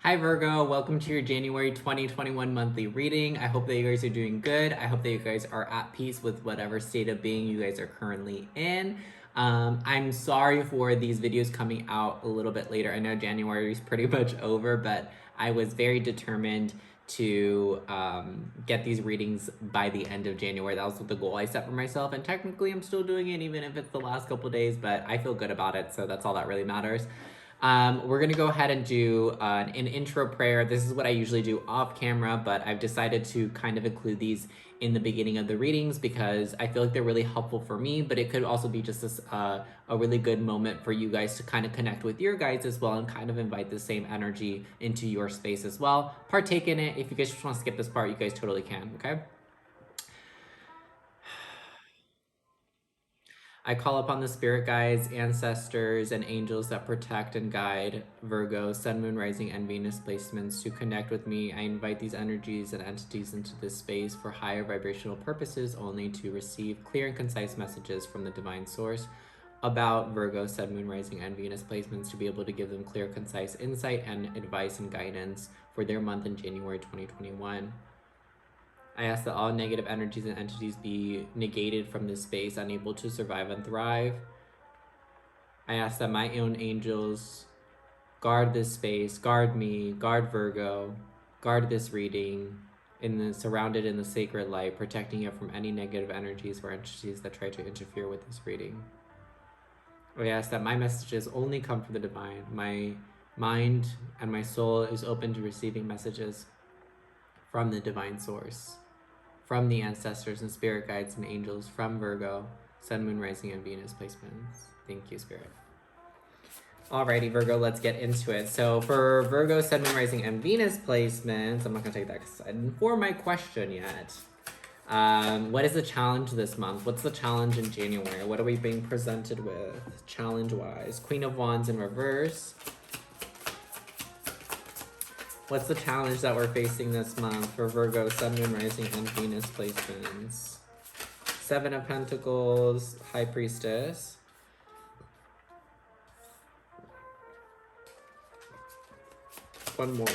Hi Virgo, welcome to your January 2021 monthly reading. I hope that you guys are doing good. I hope that you guys are at peace with whatever state of being you guys are currently in. I'm sorry for these videos coming out a little bit later. I know January is pretty much over, but I was very determined to get these readings by the end of January. That was the goal I set for myself, and technically I'm still doing it even if it's the last couple days, but I feel good about it, so that's all that really matters. We're going to go ahead and do an intro prayer. This is what I usually do off camera, but I've decided to kind of include these in the beginning of the readings because I feel like they're really helpful for me, but it could also be just a really good moment for you guys to kind of connect with your guides as well and kind of invite the same energy into your space as well. Partake in it. If you guys just want to skip this part, you guys totally can, okay? I call upon the spirit guides, ancestors, and angels that protect and guide Virgo, Sun, Moon, Rising, and Venus placements to connect with me. I invite these energies and entities into this space for higher vibrational purposes only to receive clear and concise messages from the divine source about Virgo, Sun, Moon, Rising, and Venus placements to be able to give them clear, concise insight and advice and guidance for their month in January 2021. I ask that all negative energies and entities be negated from this space, unable to survive and thrive. I ask that my own angels guard this space, guard me, guard Virgo, guard this reading, surrounded in the sacred light, protecting it from any negative energies or entities that try to interfere with this reading. I ask that my messages only come from the divine. My mind and my soul is open to receiving messages from the divine source, from the ancestors and spirit guides and angels, from Virgo, Sun, Moon, Rising, and Venus placements. Thank you, Spirit. Alrighty, Virgo, let's get into it. So for Virgo, Sun, Moon, Rising, and Venus placements, I'm not going to take that because I didn't form my question yet. What is the challenge this month? What's the challenge in January? What are we being presented with challenge-wise? Queen of Wands in reverse. What's the challenge that we're facing this month for Virgo, Sun, Moon, Rising, and Venus placements? Seven of Pentacles, High Priestess. One more.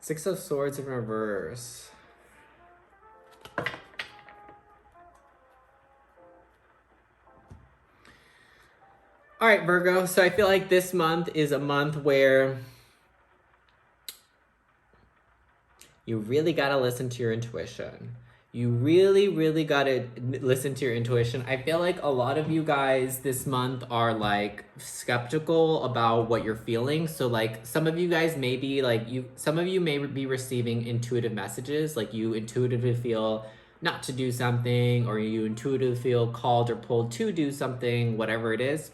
Six of Swords in reverse. All right, Virgo. So I feel like this month is a month where you really got to listen to your intuition. You really got to listen to your intuition. I feel like a lot of you guys this month are like skeptical about what you're feeling. So like some of you guys may be like some of you may be receiving intuitive messages, like you intuitively feel not to do something, or you intuitively feel called or pulled to do something, whatever it is.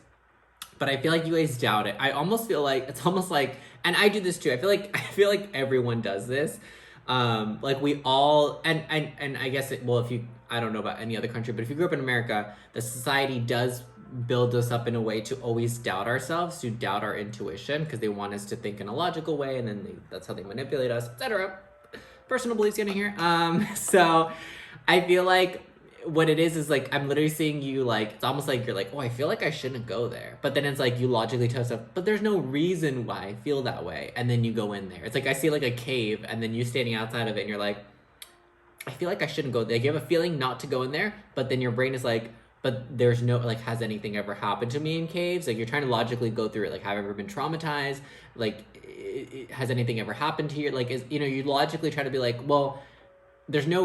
But I feel like you guys doubt it. I almost feel like it's almost like, and I do this too. I feel like everyone does this. Like we all, and I guess I don't know about any other country, but if you grew up in America, the society does build us up in a way to always doubt ourselves, to doubt our intuition, because they want us to think in a logical way, and then that's how they manipulate us, etc. Personal beliefs in here. So I feel like what it is like I'm literally seeing you, like it's almost like you're like, oh, I feel like I shouldn't go there, but then it's like you logically tell yourself, but there's no reason why I feel that way, and then you go in there. It's like I see like a cave, and then you standing outside of it, and you're like, I feel like I shouldn't go there. You have a feeling not to go in there, but then your brain is like, but there's no, like, has anything ever happened to me in caves? Like you're trying to logically go through it, like have I ever been traumatized, like has anything ever happened to you, like you logically try to be like, well, there's no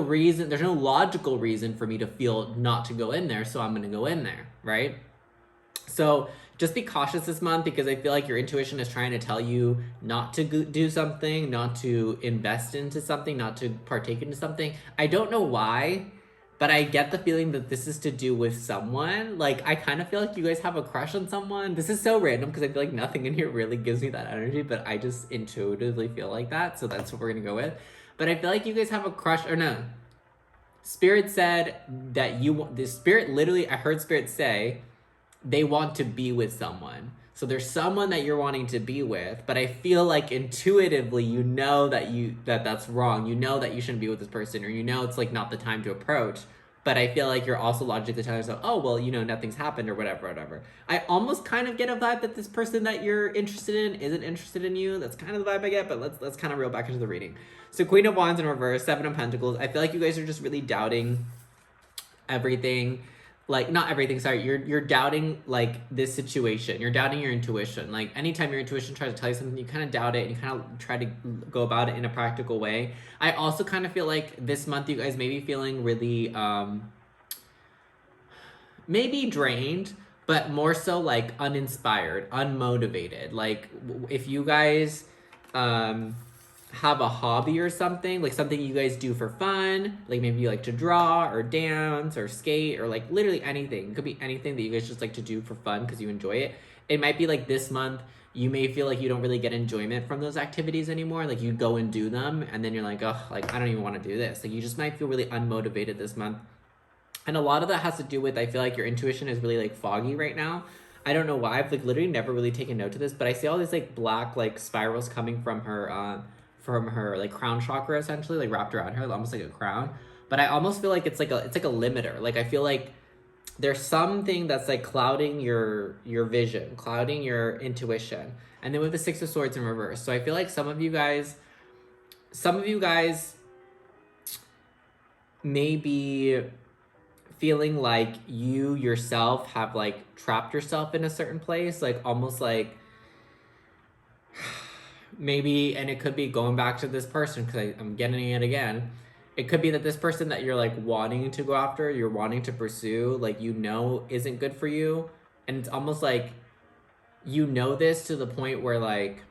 logical reason for me to feel not to go in there, so I'm gonna go in there, right? So just be cautious this month, because I feel like your intuition is trying to tell you not to do something, not to invest into something, not to partake into something. I don't know why, but I get the feeling that this is to do with someone. Like I kind of feel like you guys have a crush on someone. This is so random because I feel like nothing in here really gives me that energy, but I just intuitively feel like that, so that's what we're gonna go with. But I feel like you guys have a crush, or no. Spirit said that I heard Spirit say they want to be with someone. So there's someone that you're wanting to be with, but I feel like intuitively you know that that's wrong. You know that you shouldn't be with this person, or you know it's like not the time to approach, but I feel like you're also logically telling yourself, oh, well, you know, nothing's happened or whatever. I almost kind of get a vibe that this person that you're interested in isn't interested in you. That's kind of the vibe I get, but let's kind of reel back into the reading. So Queen of Wands in reverse, Seven of Pentacles. I feel like you guys are just really doubting everything. Like, not everything, sorry, you're doubting like this situation. You're doubting your intuition. Like, anytime your intuition tries to tell you something, you kind of doubt it and you kind of try to go about it in a practical way. I also kind of feel like this month you guys may be feeling really maybe drained, but more so like uninspired, unmotivated. Like, if you guys have a hobby or something, like something you guys do for fun, like maybe you like to draw or dance or skate or like literally anything. It could be anything that you guys just like to do for fun because you enjoy it. It might be like this month you may feel like you don't really get enjoyment from those activities anymore. Like, you go and do them and then you're like, oh, like I don't even want to do this. Like, you just might feel really unmotivated this month. And a lot of that has to do with, I feel like your intuition is really like foggy right now. I don't know why. I've like literally never really taken note of this, but I see all these like black like spirals coming from her like crown chakra, essentially, like wrapped around her, almost like a crown. But I almost feel like it's like a limiter. Like, I feel like there's something that's like clouding your vision, clouding your intuition. And then with the Six of Swords in reverse. So I feel like some of you guys may be feeling like you yourself have like trapped yourself in a certain place, like almost like maybe, and it could be going back to this person because I'm getting it again. It could be that this person that you're like wanting to go after, you're wanting to pursue, like, you know, isn't good for you. And it's almost like, you know, this to the point where like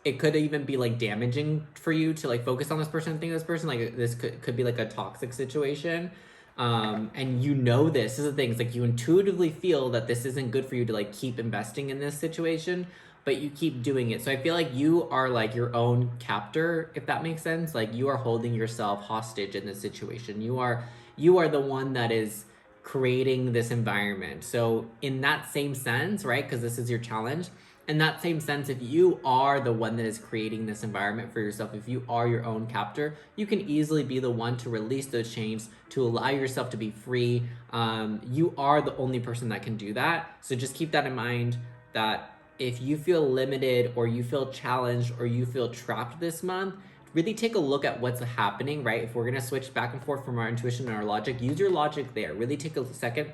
it could even be like damaging for you to like focus on this person and think of this person. Like, this could be like a toxic situation. And you know, this is the thing. It's like you intuitively feel that this isn't good for you to like keep investing in this situation, but you keep doing it. So I feel like you are like your own captor, if that makes sense. Like, you are holding yourself hostage in this situation. You are the one that is creating this environment. So in that same sense, right, because this is your challenge, in that same sense, if you are the one that is creating this environment for yourself, if you are your own captor, you can easily be the one to release those chains, to allow yourself to be free. You are the only person that can do that. So just keep that in mind, that if you feel limited or you feel challenged or you feel trapped this month, really take a look at what's happening, right? If we're going to switch back and forth from our intuition and our logic, use your logic there. Really take a second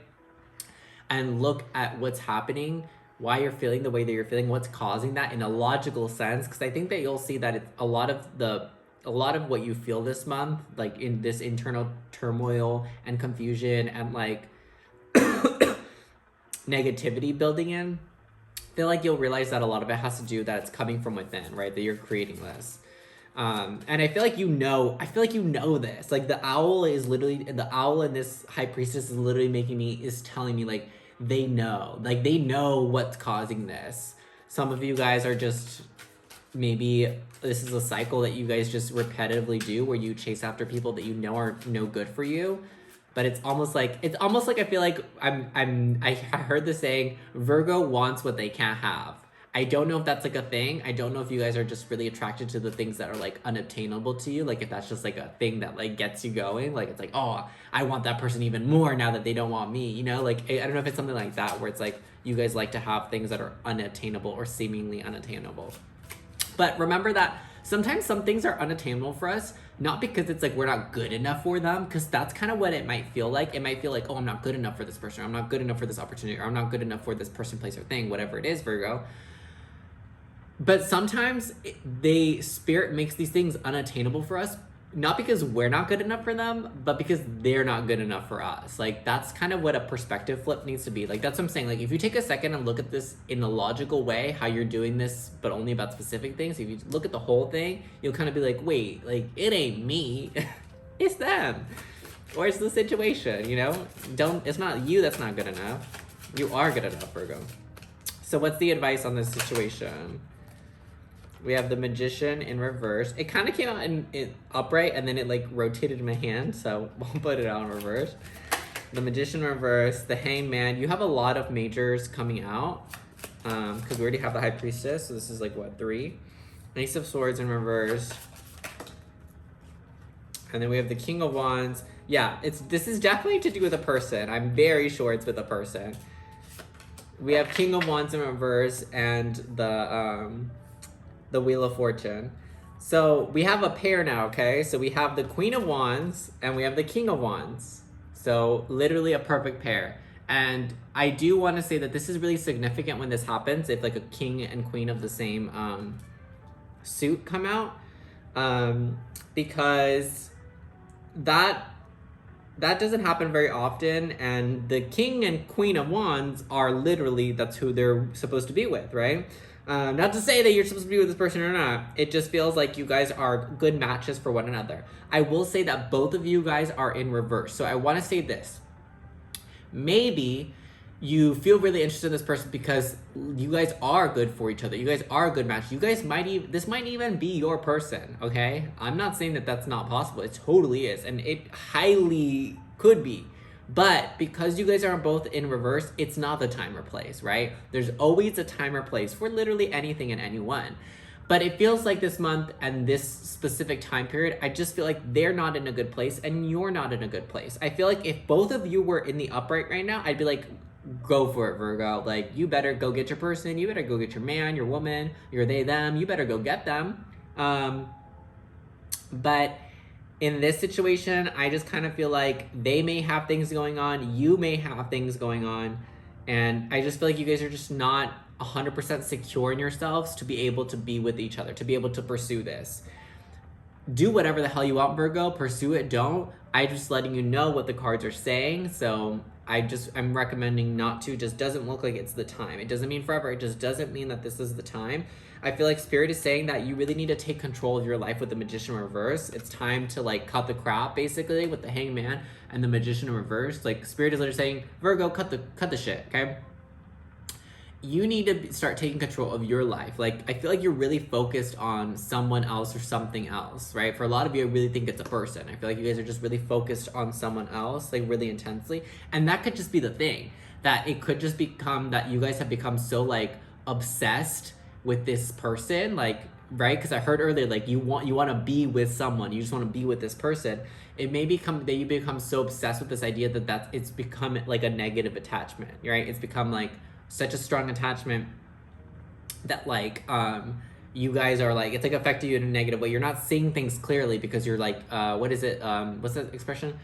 and look at what's happening, why you're feeling the way that you're feeling, what's causing that in a logical sense. Because I think that you'll see that it's a lot of what you feel this month, like in this internal turmoil and confusion and like negativity building in. I feel like you'll realize that a lot of it has to do that it's coming from within, right? That you're creating this. And I feel like you know this. Like, the owl and this high priestess is telling me like, they know what's causing this. Some of you guys are just, maybe this is a cycle that you guys just repetitively do, where you chase after people that you know are no good for you. But it's almost like I feel like I heard the saying, Virgo wants what they can't have. I don't know if that's like a thing. I don't know if you guys are just really attracted to the things that are like unobtainable to you. Like, if that's just like a thing that like gets you going. Like, it's like, oh, I want that person even more now that they don't want me, you know? Like, I don't know if it's something like that, where it's like you guys like to have things that are unattainable or seemingly unattainable. But remember that sometimes some things are unattainable for us, not because it's like we're not good enough for them, because that's kind of what it might feel like. It might feel like, oh, I'm not good enough for this person, or I'm not good enough for this opportunity, or I'm not good enough for this person, place, or thing, whatever it is, Virgo. But sometimes spirit makes these things unattainable for us, not because we're not good enough for them, but because they're not good enough for us. Like, that's kind of what a perspective flip needs to be. Like, that's what I'm saying. Like, if you take a second and look at this in a logical way, how you're doing this, but only about specific things, if you look at the whole thing, you'll kind of be like, wait, like, it ain't me, it's them. Or it's the situation, you know? It's not you that's not good enough. You are good enough, Virgo. So what's the advice on this situation? We have the Magician in reverse. It kind of came out in upright, and then it like rotated in my hand, so we'll put it out in reverse. The Magician in reverse, the Hangman. You have a lot of majors coming out, because we already have the High Priestess, so this is like, what, 3? Ace of Swords in reverse. And then we have the King of Wands. Yeah, this is definitely to do with a person. I'm very sure it's with a person. We have King of Wands in reverse and the Wheel of Fortune. So we have a pair now, okay? So we have the Queen of Wands and we have the King of Wands. So literally a perfect pair. And I do want to say that this is really significant when this happens, if like a king and queen of the same suit come out, because that doesn't happen very often, and the King and Queen of Wands are literally, that's who they're supposed to be with, right? Not to say that you're supposed to be with this person or not. It just feels like you guys are good matches for one another. I will say that both of you guys are in reverse. So I want to say this. Maybe you feel really interested in this person because you guys are good for each other. You guys are a good match. You guys this might even be your person, okay? I'm not saying that that's not possible. It totally is, and it highly could be. But because you guys are both in reverse, it's not the time or place, right? There's always a time or place for literally anything and anyone. But it feels like this month and this specific time period, I just feel like they're not in a good place and you're not in a good place. I feel like if both of you were in the upright right now, I'd be like, go for it, Virgo. Like, you better go get your person. You better go get your man, your woman, your they, them. You better go get them. But in this situation, I just kind of feel like they may have things going on. You may have things going on. And I just feel like you guys are just not 100% secure in yourselves to be able to be with each other, to be able to pursue this. Do whatever the hell you want, Virgo. Pursue it, don't. I'm just letting you know what the cards are saying. So I'm recommending not to. Just doesn't look like it's the time. It doesn't mean forever. It just doesn't mean that this is the time. I feel like Spirit is saying that you really need to take control of your life with the Magician in reverse. It's time to like cut the crap, basically, with the Hangman and the Magician in reverse. Like, Spirit is literally saying, Virgo, cut the shit, okay? You need to start taking control of your life. Like, I feel like you're really focused on someone else or something else, right? For a lot of you, I really think it's a person. I feel like you guys are just really focused on someone else, like really intensely. And that could just be the thing, that it could just become that you guys have become so like obsessed with this person, like, right? Because I heard earlier, like you want to be with someone, you just want to be with this person. It may become that you become so obsessed with this idea that it's become like a negative attachment, right? It's become like such a strong attachment that like you guys are like, it's like affecting you in a negative way. You're not seeing things clearly because you're like what's that expression,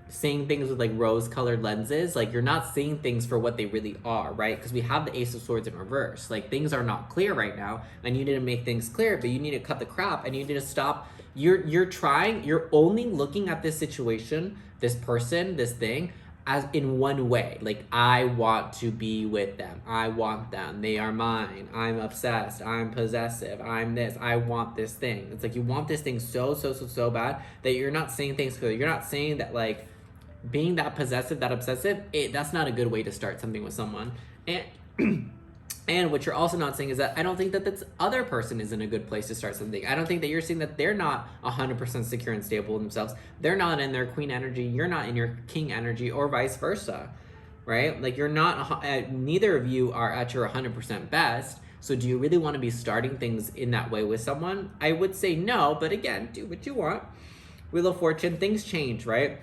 seeing things with like rose-colored lenses. Like, you're not seeing things for what they really are, right? Because we have the Ace of Swords in reverse. Like, things are not clear right now, and you need to make things clear, but you need to cut the crap, and you need to stop. You're only looking at this situation, this person, this thing, as in one way. Like, I want to be with them. I want them. They are mine. I'm obsessed. I'm possessive. I'm this. I want this thing. It's like you want this thing so bad that you're not seeing things clearly. You're not saying that, like, being that possessive, that obsessive, that's not a good way to start something with someone. And and what you're also not saying is that I don't think that this other person is in a good place to start something. I don't think that you're saying that they're not 100% secure and stable in themselves. They're not in their queen energy. You're not in your king energy, or vice versa, right? Like, you're not, neither of you are at your 100% best. So do you really want to be starting things in that way with someone? I would say no, but again, do what you want. Wheel of Fortune, things change, right?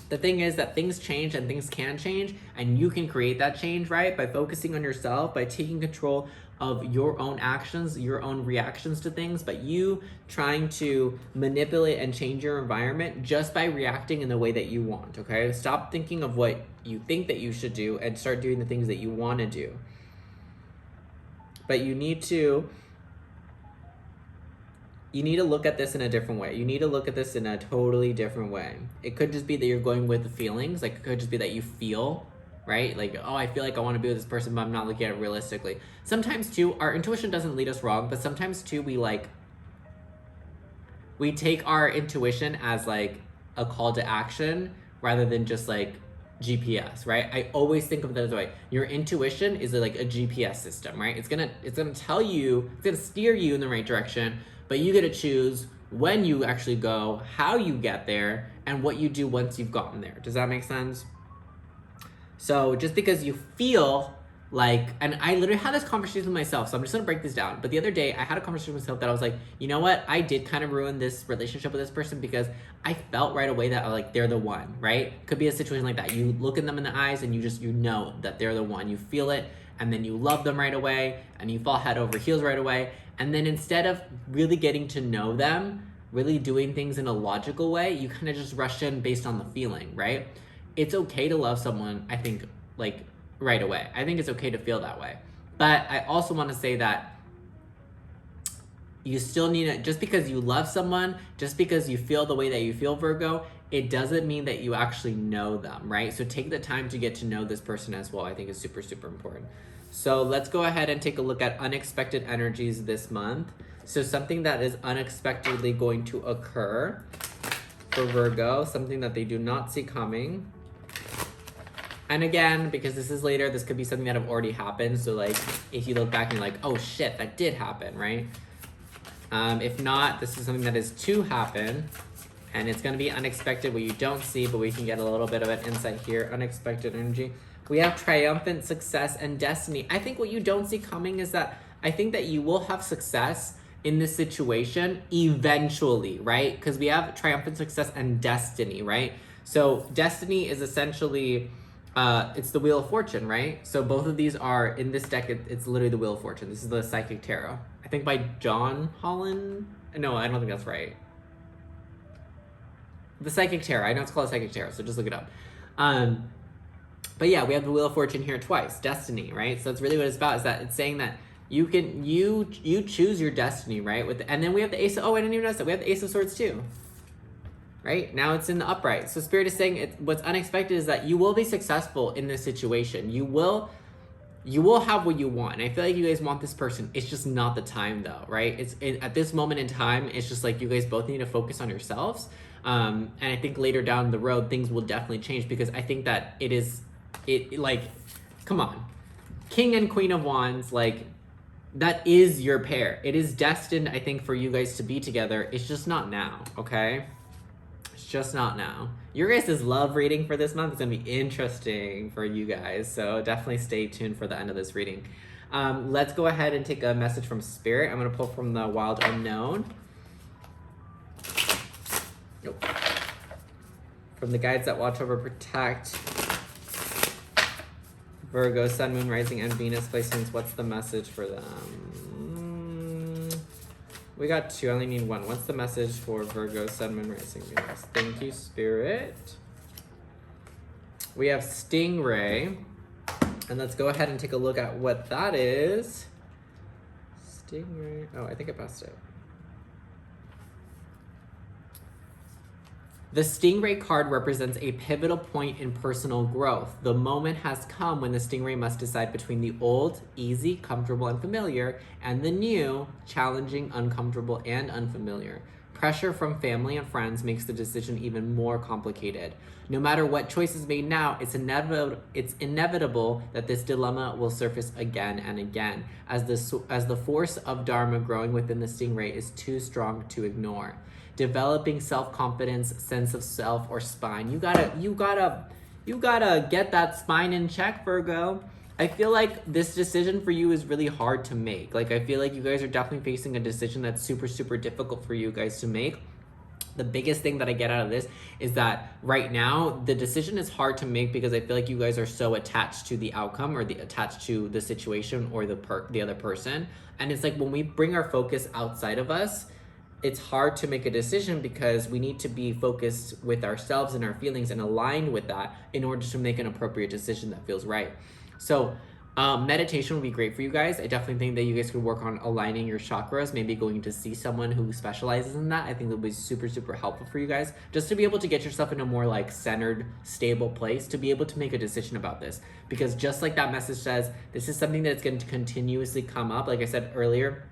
The thing is that things change and things can change, and you can create that change, right? By focusing on yourself, by taking control of your own actions, your own reactions to things, but you trying to manipulate and change your environment just by reacting in the way that you want, okay? Stop thinking of what you think that you should do and start doing the things that you want to do. But you need to look at this in a different way. You need to look at this in a totally different way. It could just be that you're going with the feelings. Like, it could just be that you feel, right? Like, oh, I feel like I want to be with this person, but I'm not looking at it realistically. Sometimes, too, our intuition doesn't lead us wrong, but sometimes, too, we take our intuition as, like, a call to action rather than just, like, GPS, right? I always think of it this way. Your intuition is like a GPS system, right? It's gonna tell you, it's gonna steer you in the right direction, but you get to choose when you actually go, how you get there, and what you do once you've gotten there. Does that make sense? So just because you feel like, and I literally had this conversation with myself, so I'm just gonna break this down. But the other day I had a conversation with myself that I was like, you know what, I did kind of ruin this relationship with this person because I felt right away that like they're the one, right? Could be a situation like that. You look at them in the eyes and you know that they're the one. You feel it, and then you love them right away, and you fall head over heels right away. And then instead of really getting to know them, really doing things in a logical way, you kind of just rush in based on the feeling, right? It's okay to love someone, I think, like right away. I think it's okay to feel that way. But I also want to say that you still need to, just because you love someone, just because you feel the way that you feel, Virgo, it doesn't mean that you actually know them, right? So take the time to get to know this person as well. I think is super, super important. So let's go ahead and take a look at unexpected energies this month. So something that is unexpectedly going to occur for Virgo, something that they do not see coming. And again, because this is later, this could be something that have already happened. So like, if you look back and you're like, oh shit, that did happen, right? If not, this is something that is to happen. And it's going to be unexpected, what you don't see, but we can get a little bit of an insight here. Unexpected energy. We have triumphant success and destiny. I think what you don't see coming is that I think that you will have success in this situation eventually, right? Because we have triumphant success and destiny, right? So destiny is essentially, it's the Wheel of Fortune, right? So both of these are, in this deck, it's literally the Wheel of Fortune. This is the Psychic Tarot. I think by John Holland? No, I don't think that's right. The Psychic Tarot. I know it's called Psychic Tarot, so just look it up. But yeah, we have the Wheel of Fortune here twice. Destiny, right? So that's really what it's about, is that it's saying that you can, you choose your destiny, right? And then we have the Ace of, oh, I didn't even notice that. We have the Ace of Swords too. Right? Now it's in the upright. So Spirit is saying what's unexpected is that you will be successful in this situation. You will have what you want. And I feel like you guys want this person. It's just not the time though, right? At this moment in time, it's just like you guys both need to focus on yourselves. And I think later down the road, things will definitely change, because I think that like, come on. King and Queen of Wands, like, that is your pair. It is destined, I think, for you guys to be together. It's just not now, okay? It's just not now. Your guys' love reading for this month is going to be interesting for you guys, so definitely stay tuned for the end of this reading. Let's go ahead and take a message from Spirit. I'm going to pull from the Wild Unknown. Nope. From the guides that watch over, protect Virgo, Sun, Moon, Rising, and Venus placements. What's the message for them? We got two. I only need one. What's the message for Virgo, Sun, Moon, Rising, Venus? Thank you, Spirit. We have Stingray. And let's go ahead and take a look at what that is. Stingray. Oh, I think I passed it. The Stingray card represents a pivotal point in personal growth. The moment has come when the Stingray must decide between the old, easy, comfortable, and familiar, and the new, challenging, uncomfortable, and unfamiliar. Pressure from family and friends makes the decision even more complicated. No matter what choice is made now, it's inevitable that this dilemma will surface again and again, as the force of Dharma growing within the Stingray is too strong to ignore. Developing self-confidence, sense of self, or spine. You gotta get that spine in check, Virgo. I feel like this decision for you is really hard to make. Like, I feel like you guys are definitely facing a decision that's super, super difficult for you guys to make. The biggest thing that I get out of this is that right now, the decision is hard to make because I feel like you guys are so attached to the outcome, or attached to the situation or the other person. And it's like when we bring our focus outside of us, it's hard to make a decision because we need to be focused with ourselves and our feelings and aligned with that in order to make an appropriate decision that feels right. So meditation would be great for you guys. I definitely think that you guys could work on aligning your chakras, maybe going to see someone who specializes in that. I think that would be super, super helpful for you guys, just to be able to get yourself in a more like centered, stable place to be able to make a decision about this. Because just like that message says, this is something that's going to continuously come up. Like I said earlier,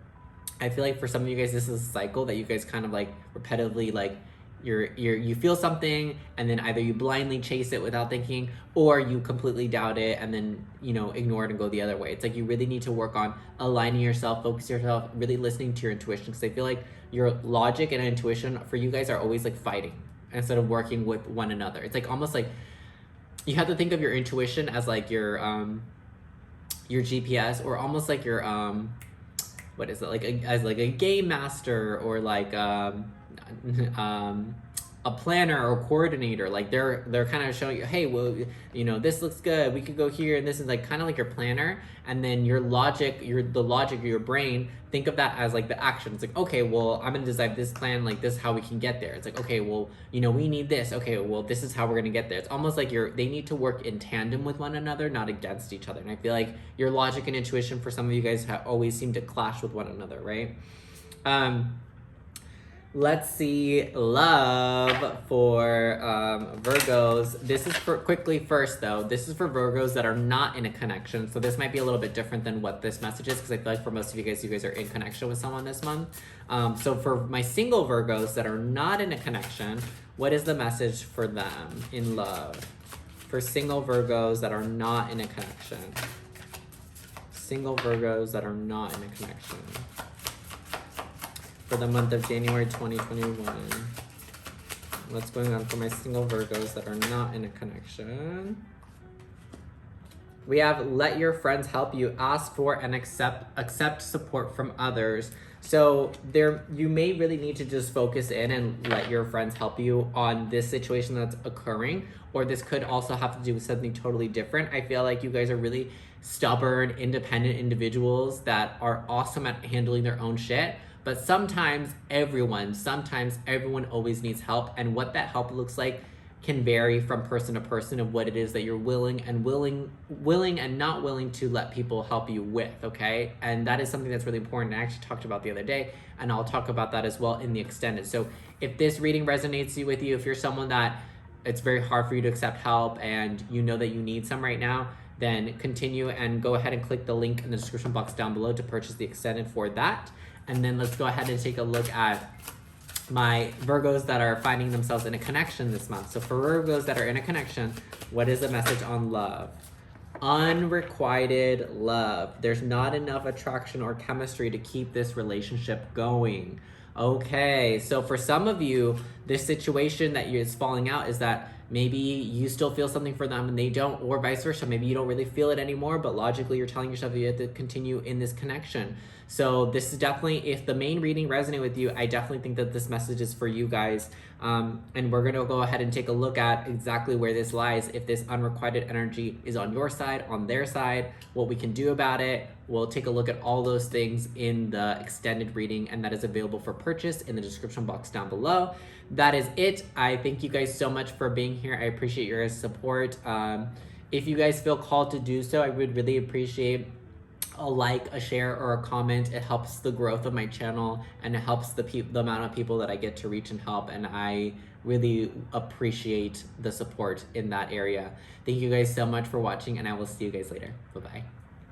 I feel like for some of you guys, this is a cycle that you guys kind of like repetitively, like you feel something and then either you blindly chase it without thinking, or you completely doubt it and then, ignore it and go the other way. It's like you really need to work on aligning yourself, focus yourself, really listening to your intuition, because I feel like your logic and intuition for you guys are always like fighting instead of working with one another. It's like almost like you have to think of your intuition as like your your GPS, or almost like your what is it, like as like a game master, or like a planner or coordinator. Like they're kind of showing you, hey, well, you know, this looks good, we could go here, and this is like kind of like your planner. And then your logic, the logic of your brain, think of that as like the action. It's like, okay, well, I'm gonna design this plan, like this is how we can get there. It's like, okay, well, you know, we need this, okay, well, this is how we're gonna get there. It's almost like they need to work in tandem with one another, not against each other. And I feel like your logic and intuition for some of you guys always seem to clash with one another, right? Let's see, love for Virgos. This is for, quickly first though, this is for Virgos that are not in a connection. So this might be a little bit different than what this message is, because I feel like for most of you guys are in connection with someone this month. So for my single Virgos that are not in a connection, what is the message for them in love? For single Virgos that are not in a connection. Single Virgos that are not in a connection. For the month of January 2021. What's going on for my single Virgos that are not in a connection? We have let your friends help you, ask for and accept support from others. So you may really need to just focus in and let your friends help you on this situation that's occurring, or this could also have to do with something totally different. I feel like you guys are really stubborn, independent individuals that are awesome at handling their own shit. But sometimes everyone always needs help, and what that help looks like can vary from person to person, of what it is that you're willing and not willing to let people help you with, okay? And that is something that's really important. I actually talked about the other day, and I'll talk about that as well in the extended. So if this reading resonates with you, if you're someone that it's very hard for you to accept help and you know that you need some right now, then continue and go ahead and click the link in the description box down below to purchase the extended for that. And then let's go ahead and take a look at my Virgos that are finding themselves in a connection this month. So for Virgos that are in a connection, what is the message on love? Unrequited love. There's not enough attraction or chemistry to keep this relationship going. Okay, so for some of you, this situation that is falling out is that maybe you still feel something for them and they don't, or vice versa. Maybe you don't really feel it anymore, but logically you're telling yourself that you have to continue in this connection. So this is definitely, if the main reading resonates with you, I definitely think that this message is for you guys. And we're gonna go ahead and take a look at exactly where this lies. If this unrequited energy is on your side, on their side, what we can do about it. We'll take a look at all those things in the extended reading, and that is available for purchase in the description box down below. That is it. I thank you guys so much for being here. I appreciate your guys' support. If you guys feel called to do so, I would really appreciate a like, a share, or a comment. It helps the growth of my channel, and it helps the amount of people that I get to reach and help, and I really appreciate the support in that area. Thank you guys so much for watching, and I will see you guys later. Bye-bye.